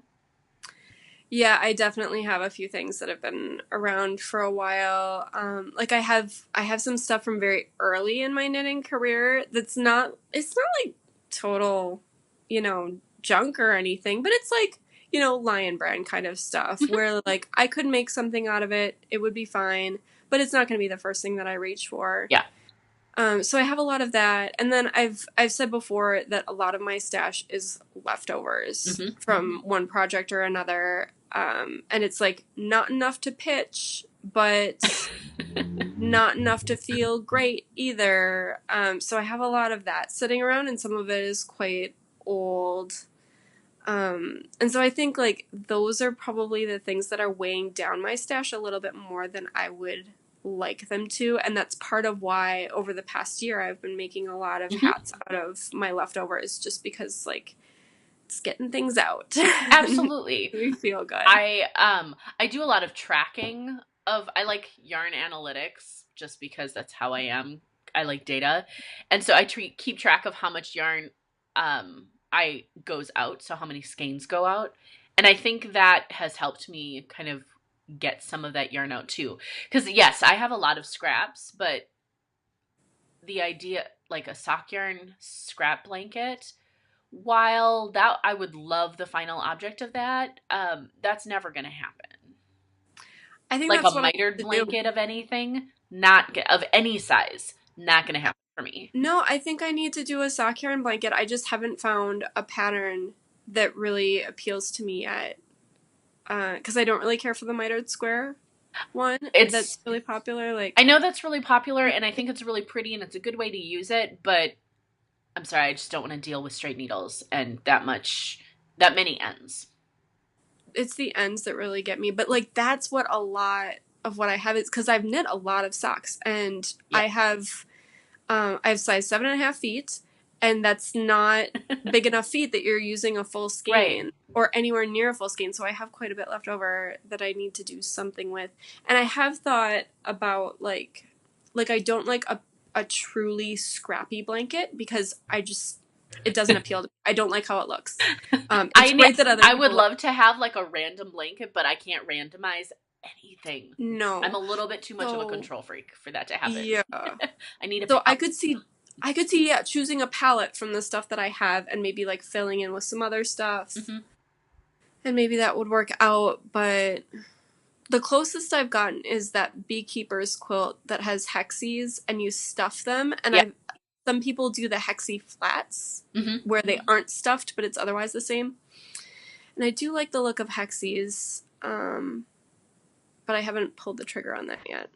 Yeah, I definitely have a few things that have been around for a while. Like I have some stuff from very early in my knitting career it's not like total, you know, junk or anything, but it's like, you know, Lion Brand kind of stuff where like I could make something out of it. It would be fine, but it's not going to be the first thing that I reach for. Yeah. So I have a lot of that. And then I've said before that a lot of my stash is leftovers from one project or another. And it's like not enough to pitch, but not enough to feel great either. So I have a lot of that sitting around, and some of it is quite old. And so I think like those are probably the things that are weighing down my stash a little bit more than I would like them to. And that's part of why over the past year I've been making a lot of hats out of my leftovers, just because like it's getting things out. Absolutely. We feel good. I do a lot of tracking of, I like yarn analytics just because that's how I am. I like data. And so I keep track of how much yarn I goes out, so how many skeins go out. And I think that has helped me kind of get some of that yarn out too. Because yes, I have a lot of scraps, but the idea, like a sock yarn scrap blanket, while that I would love the final object of that, that's never going to happen. I think Like that's a mitered blanket of anything, of any size, not going to happen for me. No, I think I need to do a sock yarn blanket. I just haven't found a pattern that really appeals to me yet. Because I don't really care for the mitered square one. That's really popular. Like, I know that's really popular, and I think it's really pretty, and it's a good way to use it, but I'm sorry, I just don't want to deal with straight needles and that many ends. It's the ends that really get me. But like, that's what a lot of what I have is, because I've knit a lot of socks, and I have size 7.5 feet, and that's not big enough feet that you're using a full skein or anywhere near a full skein. So I have quite a bit left over that I need to do something with. And I have thought about like I don't like a truly scrappy blanket, because it doesn't appeal to me. I don't like how it looks. It's great that I would love to have like a random blanket, but I can't randomize anything. No. I'm a little bit too much of a control freak for that to happen. Yeah. I need a So I could see choosing a palette from the stuff that I have and maybe like filling in with some other stuff. Mm-hmm. And maybe that would work out, but the closest I've gotten is that beekeeper's quilt that has hexies and you stuff them, and some people do the hexie flats where they aren't stuffed but it's otherwise the same. And I do like the look of hexies, but I haven't pulled the trigger on that yet.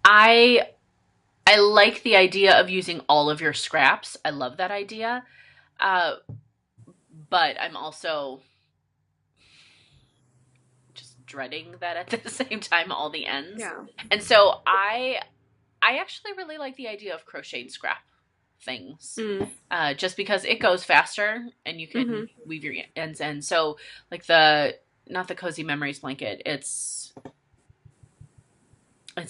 I like the idea of using all of your scraps. I love that idea. But I'm also just dreading that at the same time, all the ends. Yeah. And so I actually really like the idea of crocheted scrap things. Just because it goes faster and you can weave your ends in. So like not the Cozy Memories blanket, it's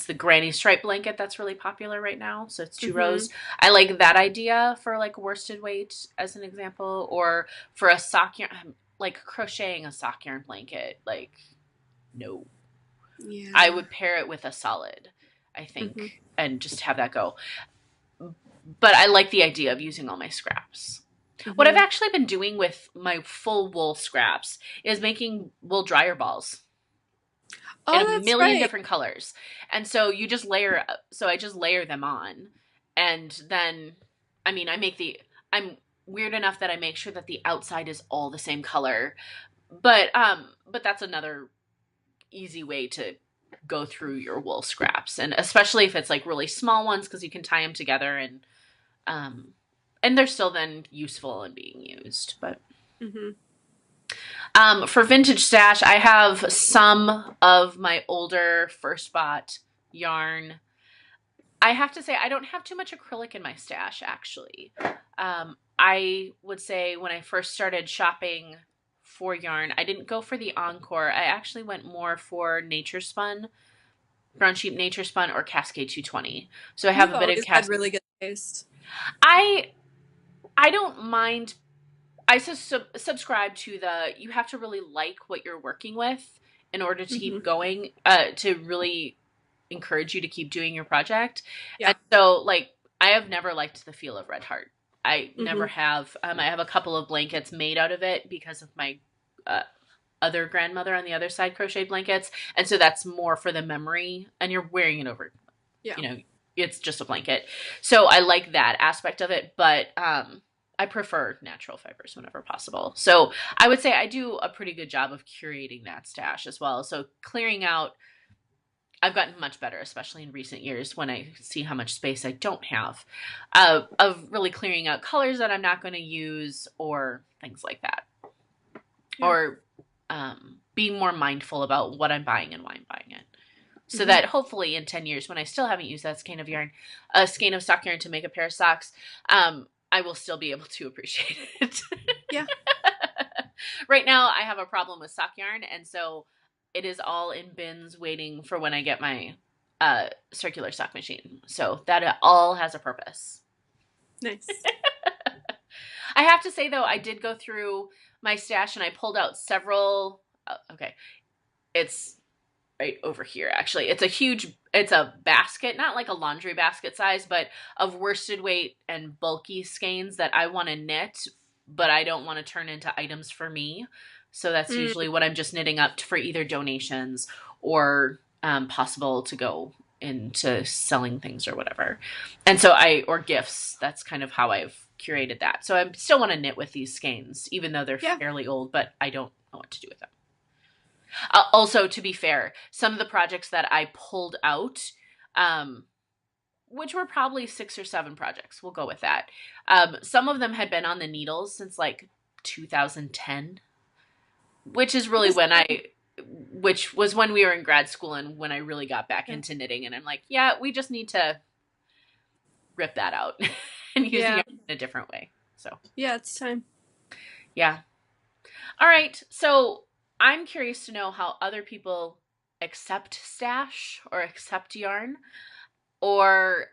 the granny stripe blanket that's really popular right now. So it's 2 rows. I like that idea for like worsted weight as an example, or for a sock yarn, like crocheting a sock yarn blanket. Like, no. Yeah. I would pair it with a solid, I think, and just have that go. But I like the idea of using all my scraps. What I've actually been doing with my full wool scraps is making wool dryer balls. In a million different colors. And so you just I just layer them on. And then, I mean, I'm weird enough that I make sure that the outside is all the same color. But that's another easy way to go through your wool scraps. And especially if it's like really small ones, because you can tie them together and they're still then useful and being used. But for vintage stash, I have some of my older first bought yarn. I have to say I don't have too much acrylic in my stash, actually. I would say when I first started shopping for yarn, I didn't go for the Encore. I actually went more for Nature Spun, Brown Sheep Nature Spun, or Cascade 220. So I have a bit of had really good taste. I don't mind. I subscribe to you have to really like what you're working with in order to keep going, to really encourage you to keep doing your project. Yeah. And so, like, I have never liked the feel of Red Heart. I never have. I have a couple of blankets made out of it because of my other grandmother on the other side crocheted blankets. And so that's more for the memory, and you're wearing it over, it's just a blanket. So I like that aspect of it, but I prefer natural fibers whenever possible. So I would say I do a pretty good job of curating that stash as well. So clearing out I've gotten much better, especially in recent years when I see how much space I don't have, of really clearing out colors that I'm not going to use or things like that. Yeah. Or being more mindful about what I'm buying and why I'm buying it. So that hopefully in 10 years, when I still haven't used that skein of stock yarn to make a pair of socks, I will still be able to appreciate it. Yeah. Right now, I have a problem with sock yarn, and so it is all in bins waiting for when I get my circular sock machine. So that all has a purpose. Nice. I have to say, though, I did go through my stash and I pulled out several. Okay. It's right over here, actually. It's a basket, not like a laundry basket size, but of worsted weight and bulky skeins that I want to knit, but I don't want to turn into items for me. So that's usually what I'm just knitting up for either donations or possible to go into selling things or whatever. And so or gifts. That's kind of how I've curated that. So I still want to knit with these skeins, even though they're fairly old, but I don't know what to do with them. Also, to be fair, some of the projects that I pulled out, which were probably 6 or 7 projects, we'll go with that. Some of them had been on the needles since like 2010, which is really which was when we were in grad school and when I really got back into knitting. And I'm like, yeah, we just need to rip that out and using it in a different way. So yeah, it's time. Yeah. All right. So I'm curious to know how other people accept stash or accept yarn, or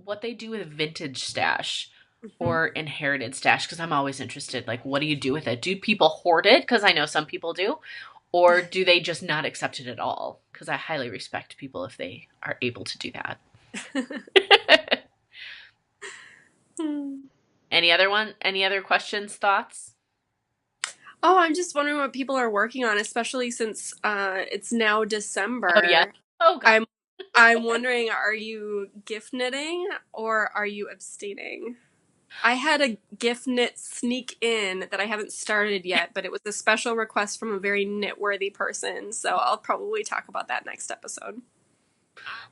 what they do with vintage stash or inherited stash, because I'm always interested. Like, what do you do with it? Do people hoard it? Because I know some people do. Or do they just not accept it at all? Because I highly respect people if they are able to do that. Any other questions, thoughts? Oh, I'm just wondering what people are working on, especially since it's now December. Oh, yeah. Oh, God. I'm wondering, are you gift knitting or are you abstaining? I had a gift knit sneak in that I haven't started yet, but it was a special request from a very knit-worthy person, so I'll probably talk about that next episode.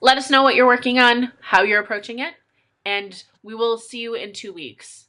Let us know what you're working on, how you're approaching it, and we will see you in 2 weeks.